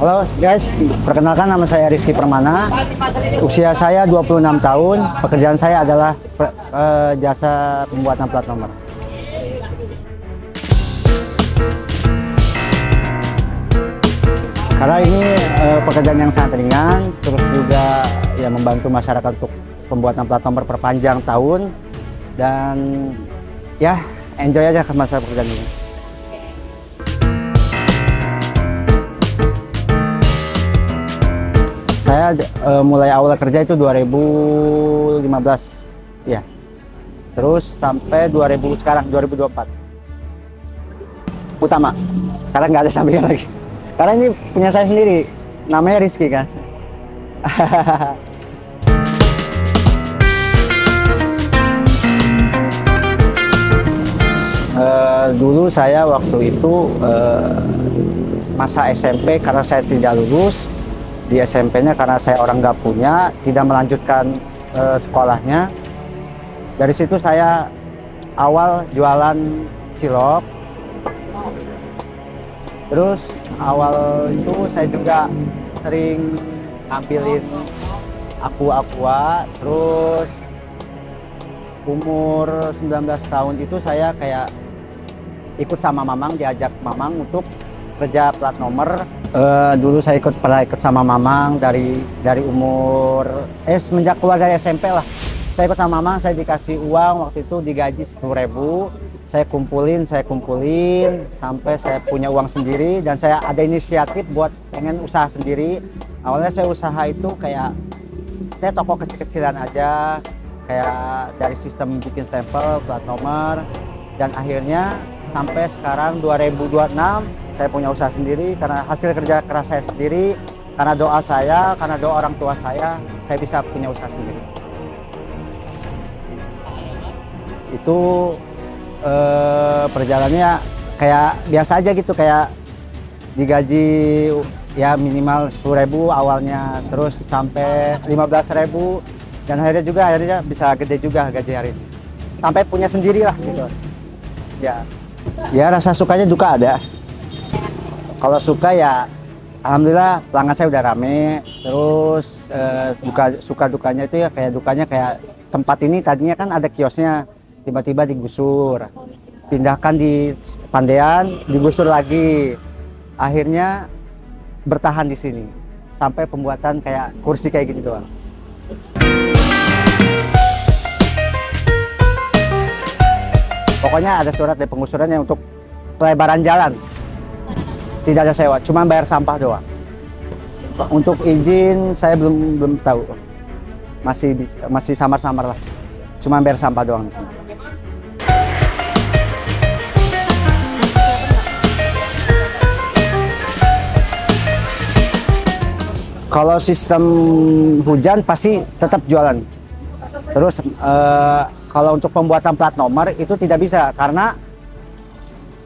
Halo guys, perkenalkan nama saya Rizky Permana. Usia saya 26 tahun. Pekerjaan saya adalah jasa pembuatan plat nomor. Karena ini pekerjaan yang sangat ringan, terus juga ya membantu masyarakat untuk pembuatan plat nomor perpanjang tahun, dan ya enjoy aja ke masa pekerjaan ini. Saya mulai awal kerja itu 2015 ya, terus sampai 2024 utama, karena nggak ada sampingan lagi, karena ini punya saya sendiri, namanya Rizky kan. Dulu saya waktu itu masa SMP, karena saya tidak lulus di SMP-nya karena saya orang nggak punya, tidak melanjutkan sekolahnya. Dari situ saya awal jualan cilok. Terus awal itu saya juga sering ambilin aqua. Terus umur 19 tahun itu saya kayak ikut sama Mamang, diajak Mamang untuk kerja plat nomor. Dulu saya pernah ikut sama Mamang dari umur semenjak keluar dari SMP lah. Saya ikut sama Mamang, saya dikasih uang waktu itu, digaji 10.000. Saya kumpulin sampai saya punya uang sendiri, dan saya ada inisiatif buat pengen usaha sendiri. Awalnya saya usaha itu kayak saya toko kecil-kecilan aja, kayak dari sistem bikin stempel, plat nomor, dan akhirnya sampai sekarang 2026 saya punya usaha sendiri karena hasil kerja keras saya sendiri, karena doa saya, karena doa orang tua saya bisa punya usaha sendiri. Itu perjalanannya kayak biasa aja gitu, kayak digaji ya minimal 10.000 awalnya, terus sampai 15.000, dan akhirnya bisa gede juga gaji hari ini, sampai punya sendiri lah gitu. Ya rasa sukanya duka ada. Kalau suka ya alhamdulillah pelanggan saya udah rame. Terus suka dukanya itu ya kayak dukanya kayak tempat ini tadinya kan ada kiosnya, tiba-tiba digusur, pindahkan di Pandean, digusur lagi, akhirnya bertahan di sini sampai pembuatan kayak kursi kayak gitu doang. Pokoknya ada surat dari pengusurannya untuk pelebaran jalan, tidak ada sewa, cuma bayar sampah doang. Untuk izin saya belum tahu, masih samar-samar lah, cuma bayar sampah doang di sini. Kalau sistem hujan pasti tetap jualan. Terus kalau untuk pembuatan plat nomor itu tidak bisa, karena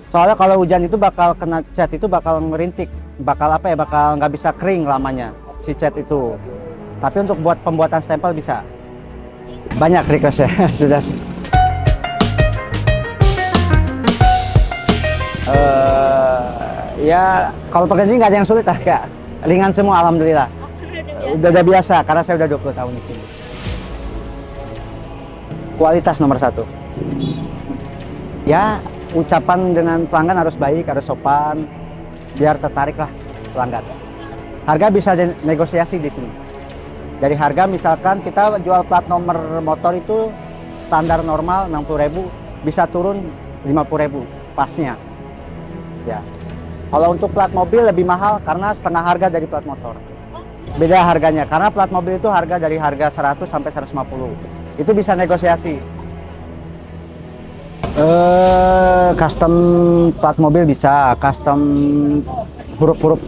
soalnya kalau hujan itu bakal kena cat, itu bakal ngerintik, bakal nggak bisa kering lamanya si cat itu. Tapi untuk buat pembuatan stempel bisa. Banyak requestnya sudah. Ya kalau pekerjaan nggak ada yang sulit lah, Kak. Ringan semua alhamdulillah. Udah biasa karena saya udah 20 tahun di sini. Kualitas nomor 1. Ya ucapan dengan pelanggan harus baik, harus sopan, biar tertarik lah pelanggan. Harga bisa negosiasi di sini. Dari harga misalkan kita jual plat nomor motor itu standar normal 60.000, bisa turun 50.000 pasnya. Ya. Kalau untuk plat mobil lebih mahal karena setengah harga dari plat motor. Beda harganya, karena plat mobil itu harga dari harga 100 sampai 150. Itu bisa negosiasi. Custom plat mobil bisa, custom huruf-huruf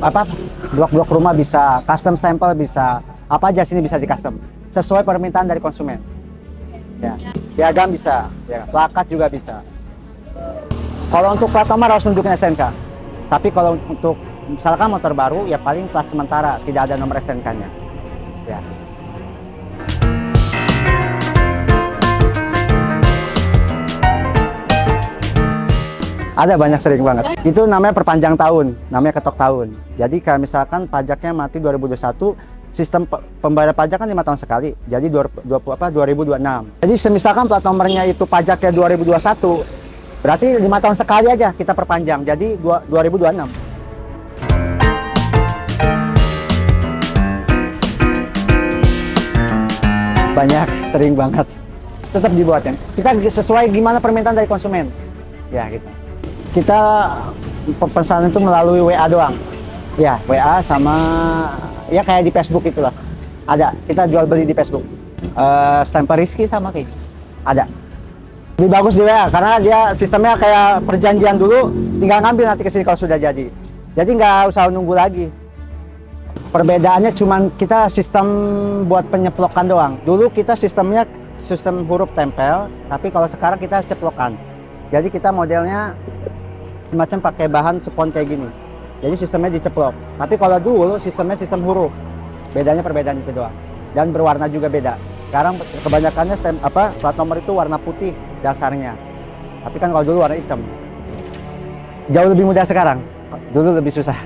blok-blok rumah bisa, custom stempel bisa, apa aja sini bisa di custom sesuai permintaan dari konsumen. Ya, piagam bisa, ya, plakat juga bisa. Kalau untuk plat nomor harus nunjukin STNK. Tapi kalau untuk misalkan motor baru ya paling plat sementara, tidak ada nomor STNK-nya. Ya. Ada banyak, sering banget. Itu namanya perpanjang tahun, namanya ketok tahun. Jadi kayak misalkan pajaknya mati 2021, sistem pembayar pajak kan 5 tahun sekali. Jadi 2026. Jadi semisalkan plat nomornya itu pajaknya 2021, berarti 5 tahun sekali aja kita perpanjang. Jadi 2026. Banyak, sering banget. Tetap dibuatkan. Kita sesuai gimana permintaan dari konsumen. Ya gitu. Kita pemesanan itu melalui WA doang. Ya, WA sama ya kayak di Facebook itulah. Ada, kita jual beli di Facebook. Stempel Rizky sama kayak ada. Lebih bagus di WA karena dia sistemnya kayak perjanjian dulu, tinggal ngambil nanti ke sini kalau sudah jadi. Jadi nggak usah nunggu lagi. Perbedaannya cuman kita sistem buat penyeplokan doang. Dulu kita sistemnya sistem huruf tempel, tapi kalau sekarang kita ceplokan. Jadi kita modelnya semacam pakai bahan spons kayak gini. Jadi sistemnya diceplok. Tapi kalau dulu sistemnya sistem huruf. Bedanya perbedaan itu doang. Dan berwarna juga beda. Sekarang kebanyakannya plat nomor itu warna putih dasarnya. Tapi kan kalau dulu warna hitam. Jauh lebih mudah sekarang. Dulu lebih susah.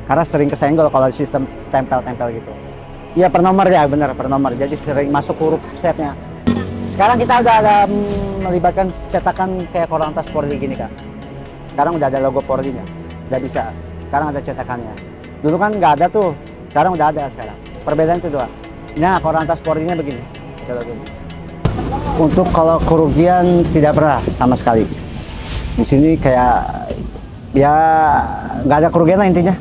Karena sering kesenggol kalau sistem tempel-tempel gitu. Iya, per nomor ya, bener, per nomor. Jadi sering masuk huruf setnya. Sekarang kita udah ada melibatkan cetakan kayak Korlantas Polri gini, Kak. Sekarang udah ada logo Polri-nya. Udah bisa. Sekarang ada cetakannya. Dulu kan nggak ada tuh. Sekarang udah ada sekarang. Perbedaan itu doang. Nah, Korlantas Polri-nya begini. Untuk kalau kerugian tidak pernah sama sekali. Di sini kayak ya nggak ada kerugian lah intinya.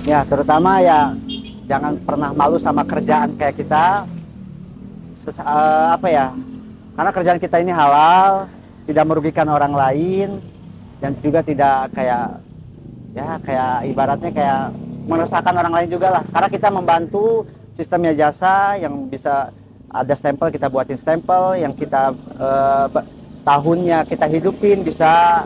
Ya, terutama ya jangan pernah malu sama kerjaan kayak kita. Karena kerjaan kita ini halal, tidak merugikan orang lain, dan juga tidak kayak ibaratnya kayak meresahkan orang lain juga lah. Karena kita membantu sistemnya jasa yang bisa ada stempel, kita buatin stempel yang kita tahunnya kita hidupin bisa